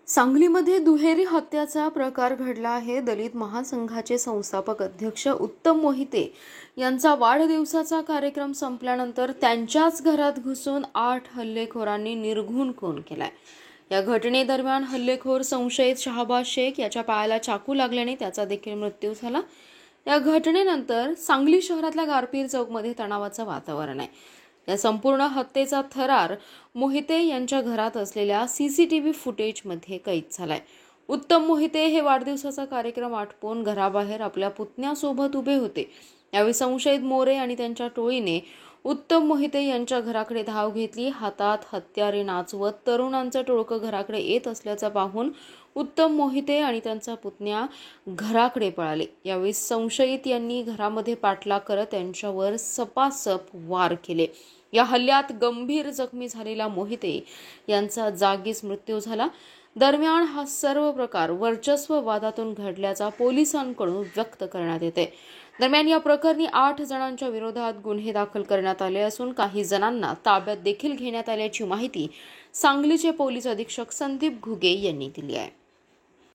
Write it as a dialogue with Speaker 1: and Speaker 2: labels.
Speaker 1: सांगलीमध्ये दुहेरी हत्याचा प्रकार घडला आहे। दलित महासंघाचे संस्थापक अध्यक्ष उत्तम मोहिते यांचा वाढदिवसाचा कार्यक्रम संपल्यानंतर त्यांच्याच घरात घुसून 8 हल्लेखोरांनी निर्घृण खून केलाय। या घटनेदरम्यान हल्लेखोर संशयित शहाबाज शेख याच्या पायाला चाकू लागल्याने त्याचा देखील मृत्यू झाला। या घटनेनंतर सांगली शहरातल्या गारपीर चौकमध्ये तणावाचं वातावरण आहे। या संपूर्ण हत्येचा थरार मोहिते यांच्या घरात असलेल्या सीसीटीव्ही फुटेजमध्ये कैद झालाय। उत्तम मोहिते हे वाढदिवसाचा कार्यक्रम आटोपून घराबाहेर आपल्या पुतण्यासोबत उभे होते। यावेळी संशयित मोरे आणि त्यांच्या टोळीने उत्तम मोहिते यांच्या घराकडे धाव घेतली। हातात हत्यारे नाचवत तरुणांचं टोळकं घराकडे येत असल्याचं पाहून उत्तम मोहिते आणि त्यांचा पुतण्या घराकडे पळाले। यावेळी संशयित यांनी घरामध्ये पाठलाग करत त्यांच्यावर सपासप वार केले। या हल्ल्यात गंभीर जखमी झालेला मोहिते यांचा जागीच मृत्यू झाला। दरम्यान हा सर्व प्रकार वर्चस्व वादातून घडल्याचा पोलिसांकडून व्यक्त करण्यात येते। दरम्यान या प्रकरणी 8 जणांच्या विरोधात गुन्हे दाखल करण्यात आले असून काही जणांना ताब्यात देखील घेण्यात आल्याची माहिती सांगलीचे पोलीस अधीक्षक संदीप घुगे यांनी दिली आहे।